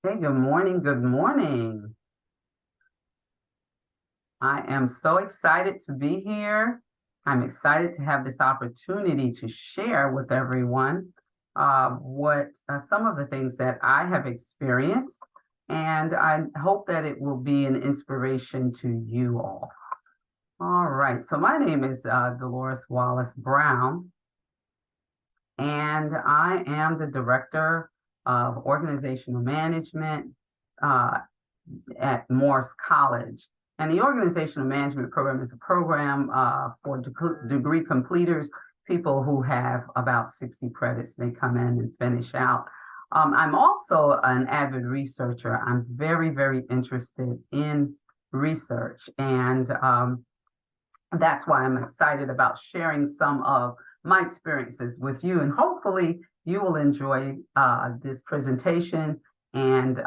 Hey, good morning. Good morning. I am so excited to be here. I'm excited to have this opportunity to share with everyone what some of the things that I have experienced, and I hope that it will be an inspiration to you all. All right, so my name is Deloris Wallace-Brown, and I am the Director of Organizational Management at Morse College. And the Organizational Management Program is a program for degree completers, people who have about 60 credits. They come in and finish out. I'm also an avid researcher. I'm very, very interested in research. And that's why I'm excited about sharing some of my experiences with you. And hopefully you will enjoy this presentation. And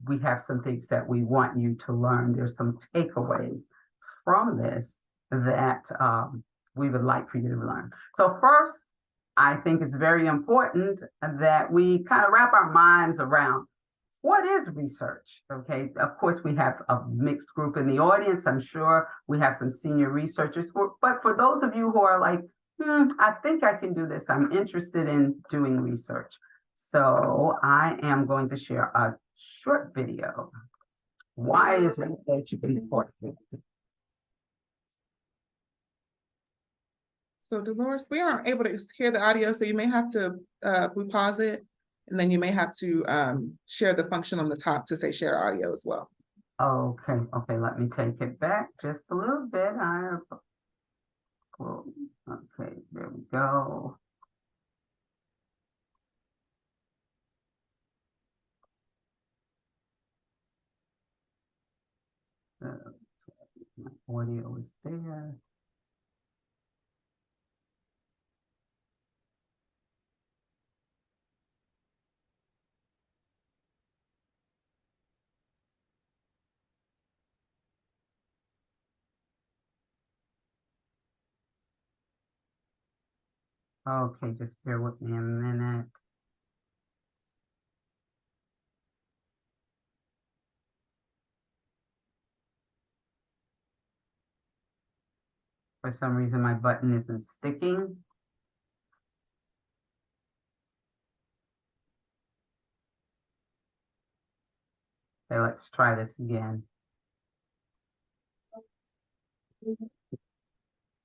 we have some things that we want you to learn. There's some takeaways from this that we would like for you to learn. So first, I think it's very important that we kind of wrap our minds around what is research. Okay, of course, we have a mixed group in the audience. I'm sure we have some senior researchers, but for those of you who are like, I think I can do this, I'm interested in doing research. So I am going to share a short video. Why is research important? So Deloris, we aren't able to hear the audio, so you may have to, we pause it, and then you may have to share the function on the top to say share audio as well. Okay, let me take it back just a little bit. Okay, there we go. My audio is there. Okay, just bear with me a minute. For some reason, my button isn't sticking. Okay, let's try this again.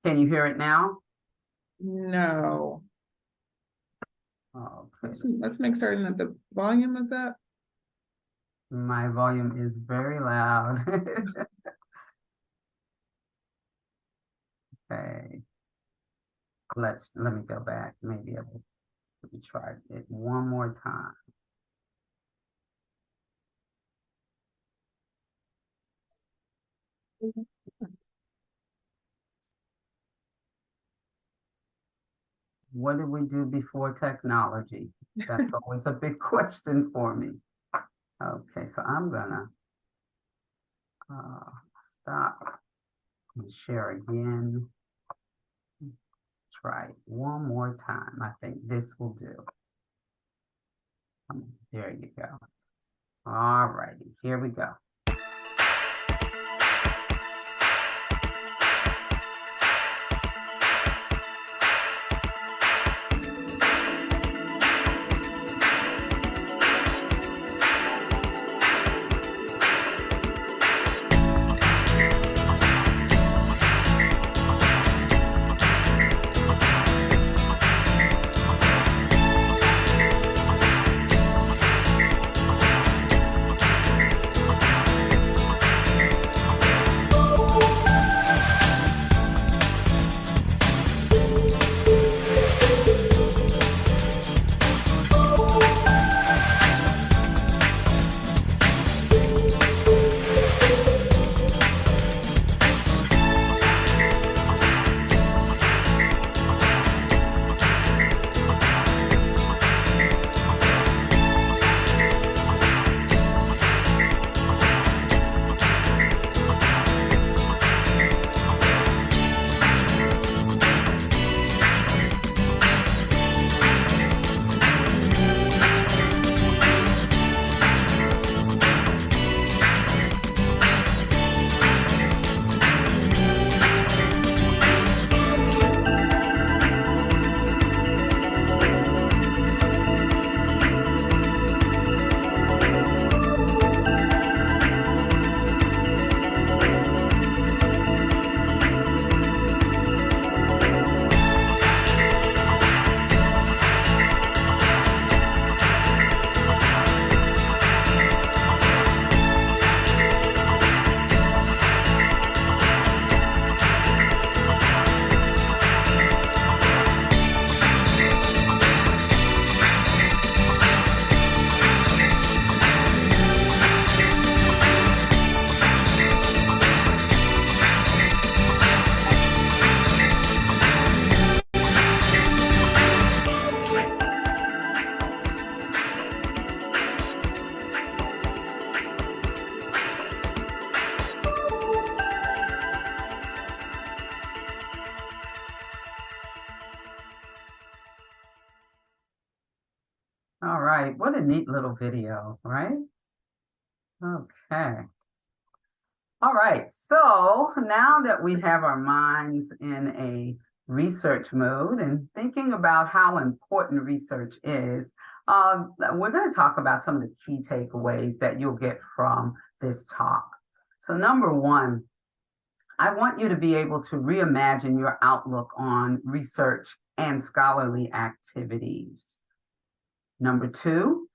Can you hear it now? No. Okay. Let's make certain that the volume is up. My volume is very loud. Okay. Let me go back. Maybe let me try it one more time. What did we do before technology? That's always a big question for me. Okay, so I'm gonna stop and share again. Try it one more time. I think this will do. There you go. All righty, here we go. All right, what a neat little video, right? Okay. All right, so now that we have our minds in a research mode and thinking about how important research is, we're going to talk about some of the key takeaways that you'll get from this talk. So number one, I want you to be able to reimagine your outlook on research and scholarly activities. Number two,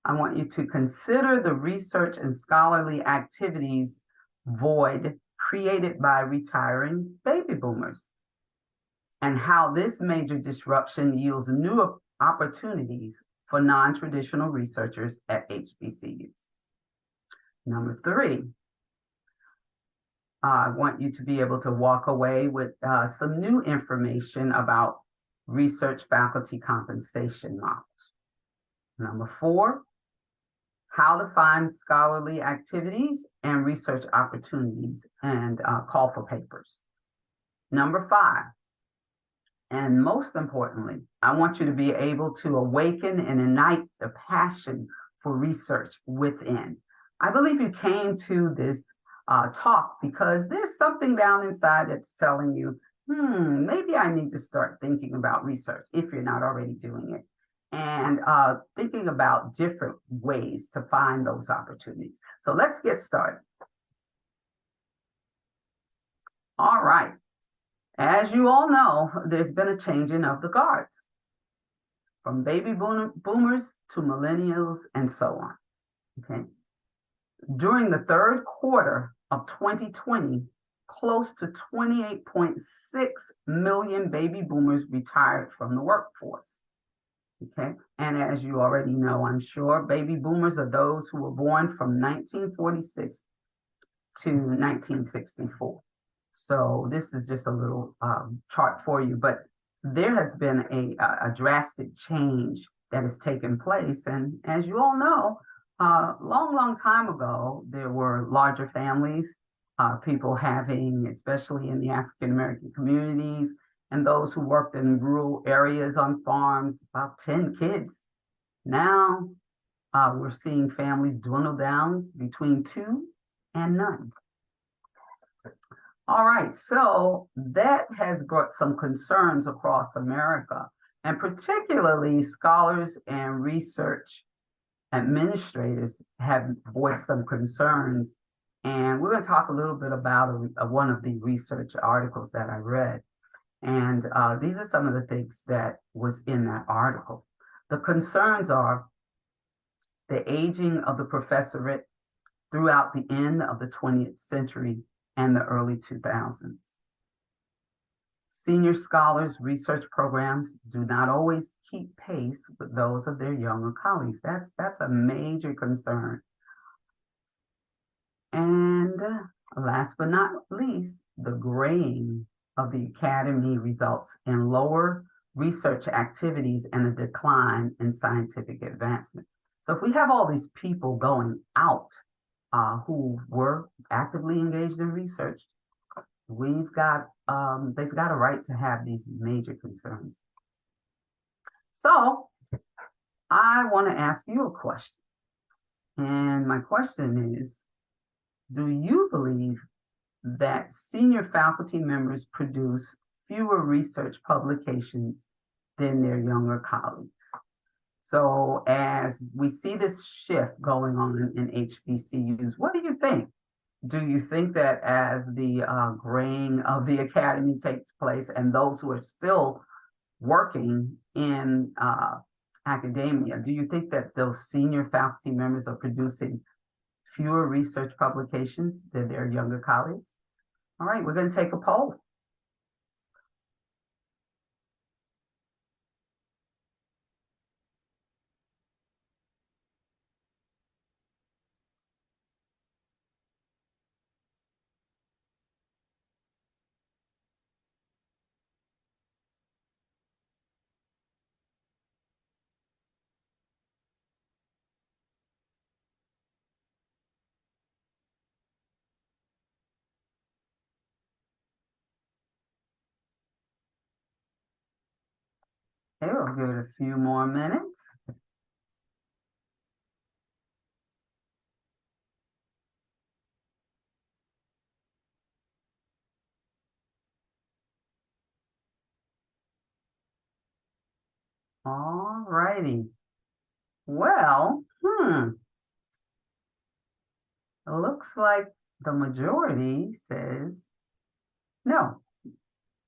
I want you to consider the research and scholarly activities void created by retiring baby boomers and how this major disruption yields new opportunities for non-traditional researchers at HBCUs. Number three, I want you to be able to walk away with some new information about research faculty compensation models. Number four, how to find scholarly activities and research opportunities and call for papers. Number five, and most importantly, I want you to be able to awaken and ignite the passion for research within. I believe you came to this talk because there's something down inside that's telling you, maybe I need to start thinking about research if you're not already doing it. And thinking about different ways to find those opportunities. So let's get started. All right. As you all know, there's been a changing of the guards from baby boomers to millennials and so on. Okay. During the third quarter of 2020, close to 28.6 million baby boomers retired from the workforce. Okay, and as you already know, I'm sure, baby boomers are those who were born from 1946 to 1964. So this is just a little chart for you, but there has been a drastic change that has taken place. And as you all know, long time ago, there were larger families, people having, especially in the African American communities, and those who worked in rural areas on farms, about 10 kids. Now we're seeing families dwindle down between 2 and none. All right, so that has brought some concerns across America, and particularly scholars and research administrators have voiced some concerns. And we're going to talk a little bit about one of the research articles that I read. And these are some of the things that was in that article. The concerns are the aging of the professorate throughout the end of the 20th century and the early 2000s. Senior scholars' research programs do not always keep pace with those of their younger colleagues. That's a major concern. And last but not least, the graying of the academy results in lower research activities and a decline in scientific advancement. So if we have all these people going out who were actively engaged in research, they've got a right to have these major concerns. So I want to ask you a question. And my question is, do you believe that senior faculty members produce fewer research publications than their younger colleagues? So as we see this shift going on in HBCUs, what do you think? Do you think that as the graying of the academy takes place and those who are still working in academia, do you think that those senior faculty members are producing fewer research publications than their younger colleagues? All right, we're going to take a poll. Okay, we'll give it a few more minutes. All righty. Well, it looks like the majority says no,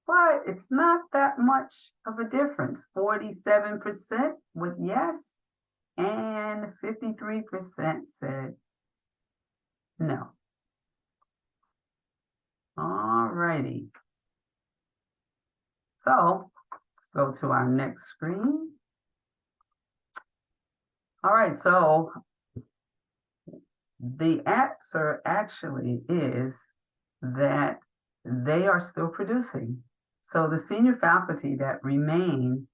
but it's not that much of a difference. 47% with yes, and 53% said no. All righty. So let's go to our next screen. All right, so the answer actually is that they are still producing. So the senior faculty that remain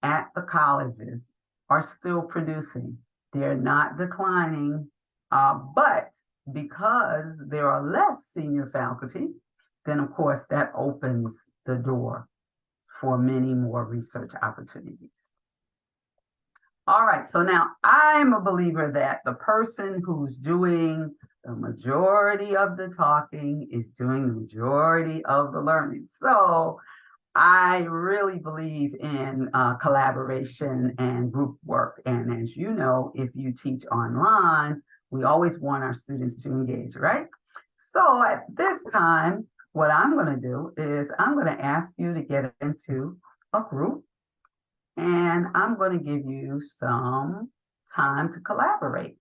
at the colleges are still producing. They're not declining, but because there are less senior faculty, then of course that opens the door for many more research opportunities. All right, so now I'm a believer that the person who's doing the majority of the talking is doing the majority of the learning. So I really believe in collaboration and group work. And as you know, if you teach online, we always want our students to engage, right? So at this time, what I'm going to do is I'm going to ask you to get into a group, and I'm going to give you some time to collaborate.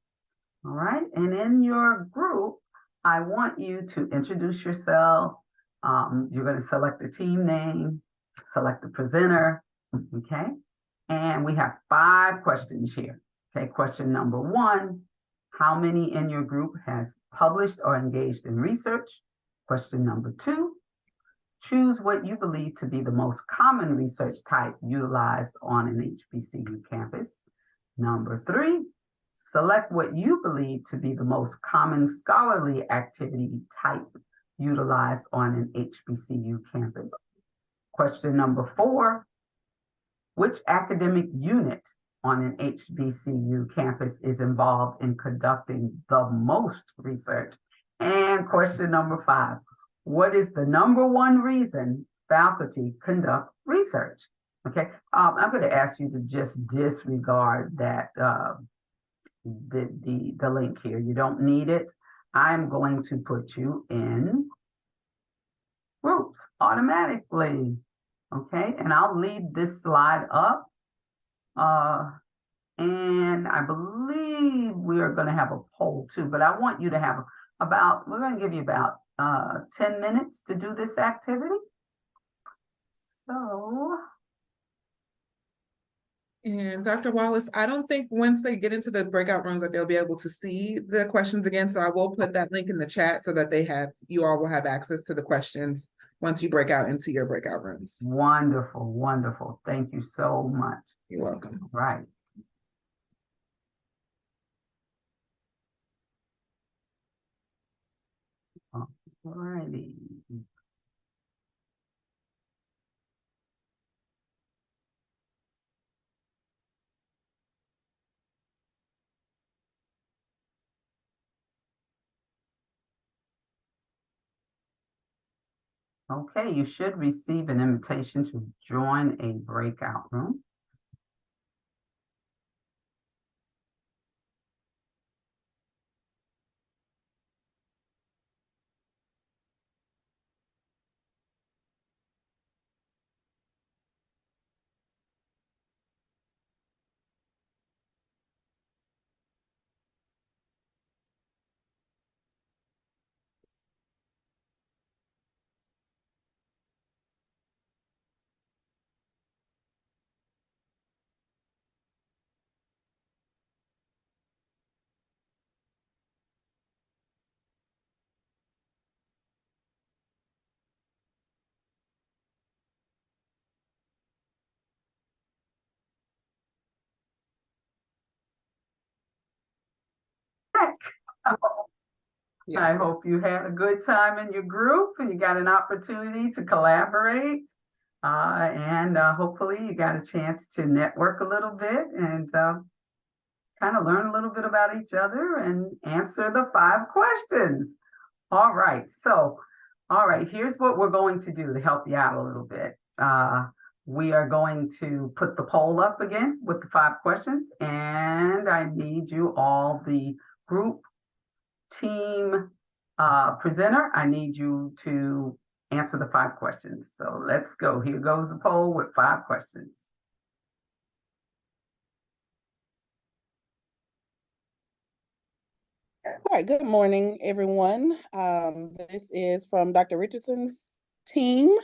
All right. And in your group, I want you to introduce yourself. You're going to select the team name, select the presenter. Okay. And we have 5 questions here. Okay. Question number 1, how many in your group has published or engaged in research? Question number 2, choose what you believe to be the most common research type utilized on an HBCU campus. Number 3, select what you believe to be the most common scholarly activity type utilized on an HBCU campus. Question number 4, which academic unit on an HBCU campus is involved in conducting the most research? And question number 5, what is the number 1 reason faculty conduct research? Okay, I'm going to ask you to just disregard that the link here. You don't need it. I'm going to put you in groups automatically. Okay, and I'll leave this slide up. And I believe we are going to have a poll too, but I want you to have we're going to give you about 10 minutes to do this activity. So. And Dr. Wallace, I don't think once they get into the breakout rooms that they'll be able to see the questions again. So I will put that link in the chat so that you all will have access to the questions once you break out into your breakout rooms. Wonderful, wonderful. Thank you so much. You're welcome. Right. All righty. Okay, you should receive an invitation to join a breakout room. Yes. I hope you had a good time in your group and you got an opportunity to collaborate. And hopefully you got a chance to network a little bit and kind of learn a little bit about each other and answer the 5 questions. All right, so, all right, here's what we're going to do to help you out a little bit. we are going to put the poll up again with the 5 questions, and I need you all, the group, team, presenter, I need you to answer the 5 questions. So let's go. Here goes the poll with 5 questions. All right, good morning, everyone. This is from Dr. Richardson's team.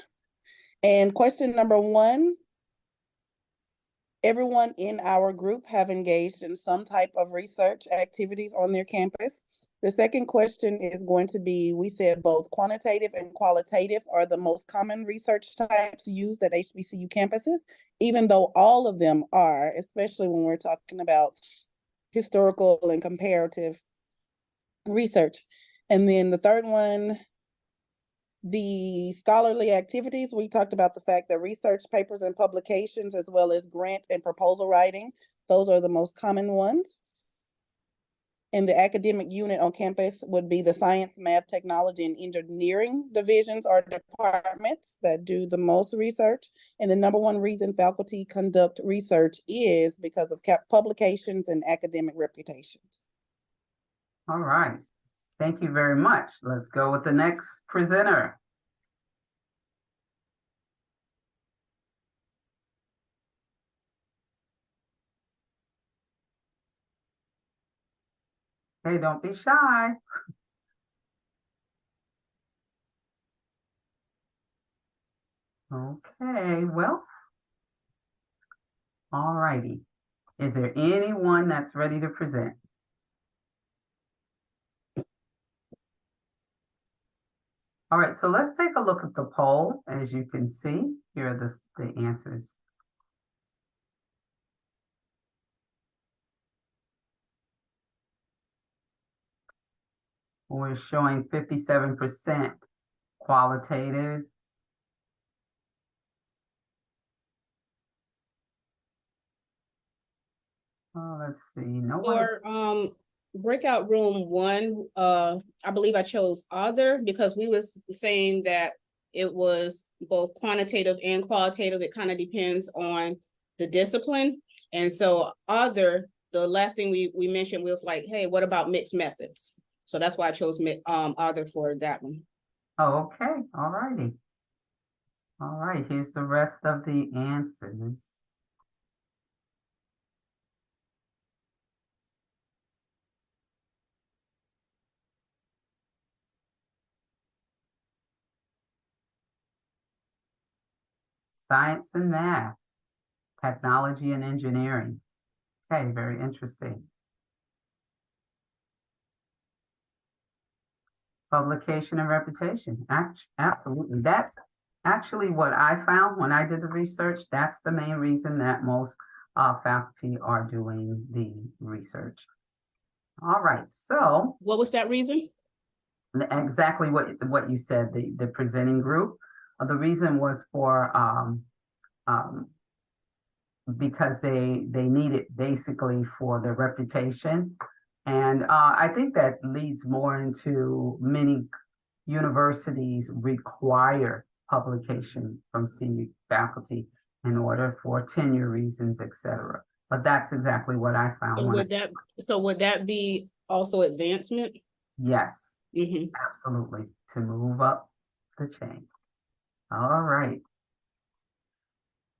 And question number 1, everyone in our group have engaged in some type of research activities on their campus. The second question is going to be, we said both quantitative and qualitative are the most common research types used at HBCU campuses, even though all of them are, especially when we're talking about historical and comparative research. And then the third one, the scholarly activities, we talked about the fact that research papers and publications, as well as grant and proposal writing, those are the most common ones. And the academic unit on campus would be the science, math, technology, and engineering divisions or departments that do the most research. And the number one reason faculty conduct research is because of publications and academic reputations. All right. Thank you very much. Let's go with the next presenter. Hey, don't be shy. Okay, well, all righty. Is there anyone that's ready to present? All right, so let's take a look at the poll. As you can see, here are the answers. We're showing 57% qualitative. Oh, let's see. No one. For breakout room 1, I believe I chose other because we was saying that it was both quantitative and qualitative. It kind of depends on the discipline. And so other, the last thing we mentioned was like, hey, what about mixed methods? So that's why I chose other for that one. Oh, okay. All righty. All right. Here's the rest of the answers. Science and math, technology and engineering. Okay, very interesting. Publication and reputation. Absolutely. That's actually what I found when I did the research. That's the main reason that most faculty are doing the research. All right, so. What was that reason? Exactly what you said, the presenting group. The reason was for because they need it basically for their reputation. And I think that leads more into many universities require publication from senior faculty in order for tenure reasons, etc. But that's exactly what I found. So would that be also advancement? Yes, Mm-hmm. Absolutely, to move up the chain. All right.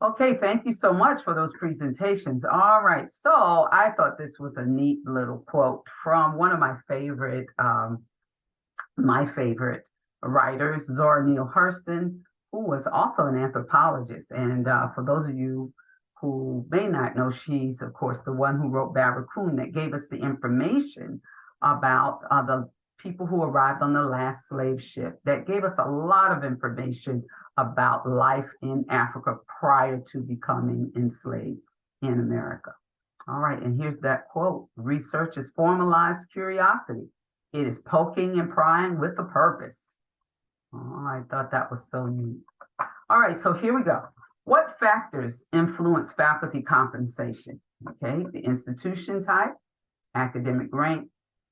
Okay, thank you so much for those presentations. All right, so I thought this was a neat little quote from one of my favorite writers, Zora Neale Hurston, who was also an anthropologist. And for those of you who may not know, she's, of course, the one who wrote Barracoon that gave us the information about the people who arrived on the last slave ship. That gave us a lot of information about life in Africa prior to becoming enslaved in America. All right, and here's that quote. Research is formalized curiosity. It is poking and prying with a purpose. Oh, I thought that was so neat. All right, so here we go. What factors influence faculty compensation? Okay, the institution type, academic rank,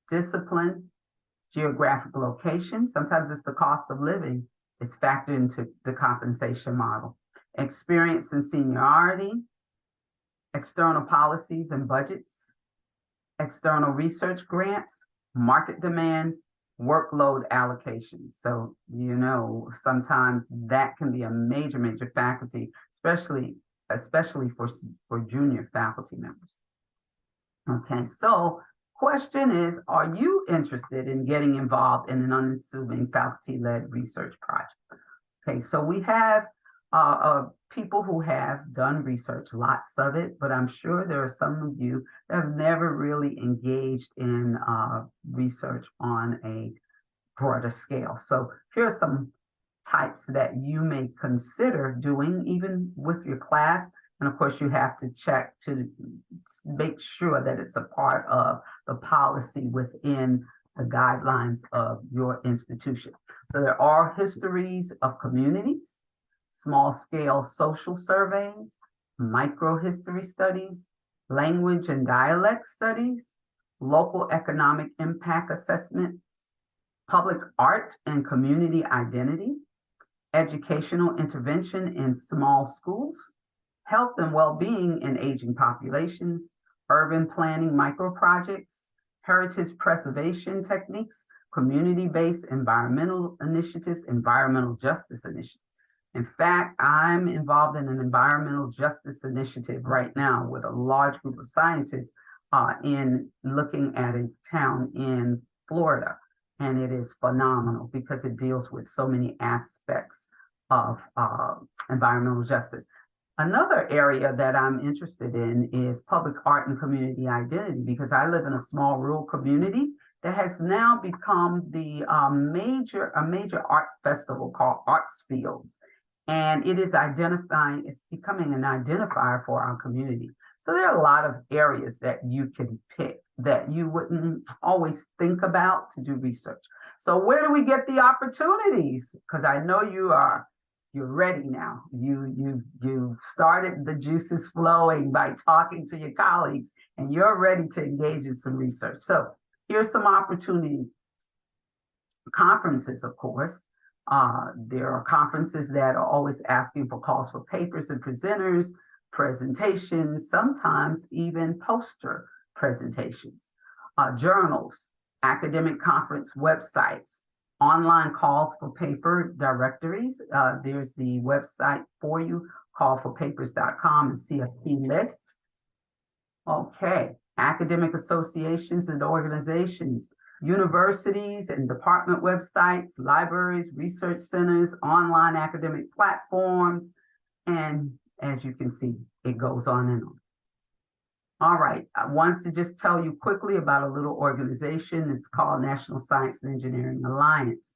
discipline, geographic location. Sometimes it's the cost of living. It's factored into the compensation model. experience and seniority, external policies and budgets, external research grants, market demands, workload allocations. So, you know, sometimes that can be a major, major faculty, especially for junior faculty members. Okay, so question is, are you interested in getting involved in an unassuming faculty-led research project? Okay, so we have people who have done research, lots of it, but I'm sure there are some of you that have never really engaged in research on a broader scale. So here are some types that you may consider doing even with your class. And of course, you have to check to make sure that it's a part of the policy within the guidelines of your institution. So there are histories of communities, small-scale social surveys, microhistory studies, language and dialect studies, local economic impact assessments, public art and community identity, educational intervention in small schools, health and well-being in aging populations, urban planning microprojects, heritage preservation techniques, community-based environmental initiatives, environmental justice initiatives. In fact, I'm involved in an environmental justice initiative right now with a large group of scientists in looking at a town in Florida. And it is phenomenal because it deals with so many aspects of environmental justice. Another area that I'm interested in is public art and community identity, because I live in a small rural community that has now become a major art festival called Arts Fields. And it is it's becoming an identifier for our community. So there are a lot of areas that you can pick that you wouldn't always think about to do research. So where do we get the opportunities? Because I know you're ready now. You started the juices flowing by talking to your colleagues, and you're ready to engage in some research. So here's some opportunity. Conferences, of course. There are conferences that are always asking for calls for papers and presenters, presentations, sometimes even poster presentations, journals, academic conference websites, online calls for paper directories. There's the website for you, callforpapers.com, and CFP list. Okay, academic associations and organizations, universities and department websites, libraries, research centers, online academic platforms, and as you can see, it goes on and on. All right, I wanted to just tell you quickly about a little organization. It's called National Science and Engineering Alliance.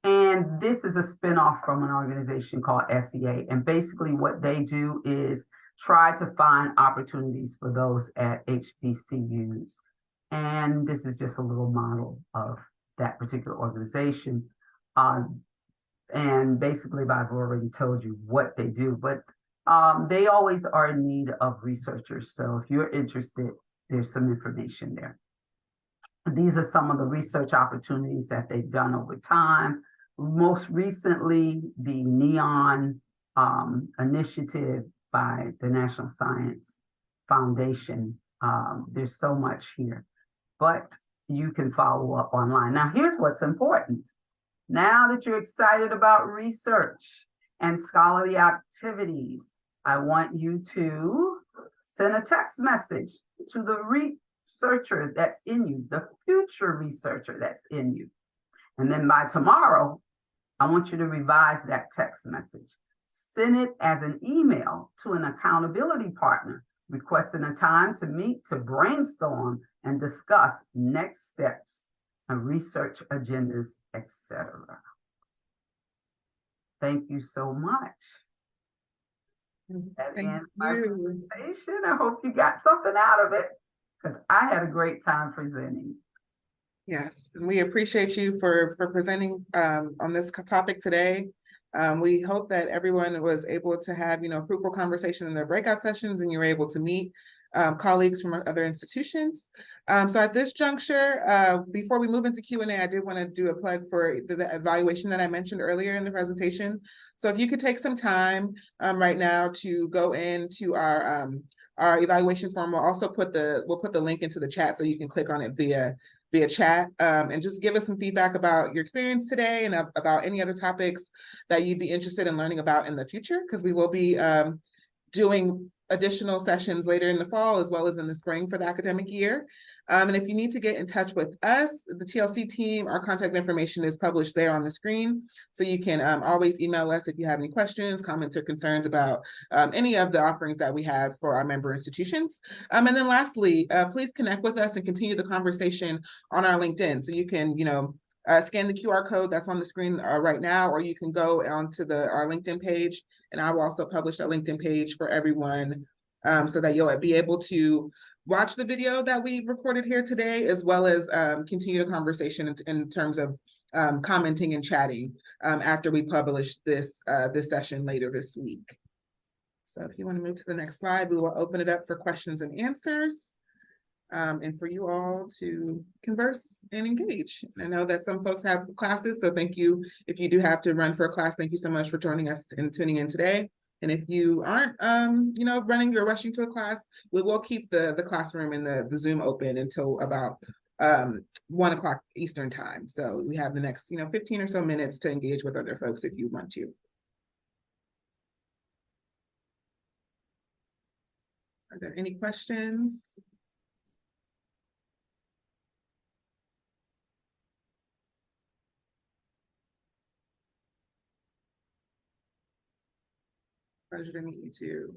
And this is a spinoff from an organization called SEA. And basically what they do is try to find opportunities for those at HBCUs. And this is just a little model of that particular organization. And basically, I've already told you what they do, but they always are in need of researchers. So if you're interested, there's some information there. These are some of the research opportunities that they've done over time. Most recently, the NEON initiative by the National Science Foundation. There's so much here, but you can follow up online. Now, here's what's important. Now that you're excited about research and scholarly activities, I want you to send a text message to the researcher that's in you, the future researcher that's in you. And then by tomorrow, I want you to revise that text message. Send it as an email to an accountability partner, requesting a time to meet to brainstorm and discuss next steps and research agendas, etc. Thank you so much. That ends my presentation. I hope you got something out of it, because I had a great time presenting. Yes, and we appreciate you for presenting on this topic today. We hope that everyone was able to have, fruitful conversation in their breakout sessions, and you were able to meet colleagues from other institutions. So at this juncture, before we move into Q&A, I did want to do a plug for the evaluation that I mentioned earlier in the presentation. So if you could take some time right now to go into our evaluation form, we'll also put the link into the chat so you can click on it via chat, and just give us some feedback about your experience today and about any other topics that you'd be interested in learning about in the future, because we will be doing additional sessions later in the fall as well as in the spring for the academic year. And if you need to get in touch with us, the TLC team, our contact information is published there on the screen. So you can always email us if you have any questions, comments, or concerns about any of the offerings that we have for our member institutions. And then lastly, please connect with us and continue the conversation on our LinkedIn. So you can, scan the QR code that's on the screen right now, or you can go onto our LinkedIn page, and I will also publish a LinkedIn page for everyone so that you'll be able to watch the video that we recorded here today, as well as continue the conversation in terms of commenting and chatting after we publish this session later this week. So if you want to move to the next slide, we will open it up for questions and answers. And for you all to converse and engage. I know that some folks have classes, so thank you. If you do have to run for a class, thank you so much for joining us and tuning in today. And if you aren't, running or rushing to a class, we will keep the classroom and the Zoom open until about 1 o'clock Eastern time. So we have the next, 15 or so minutes to engage with other folks if you want to. Are there any questions? Pleasure to meet you too.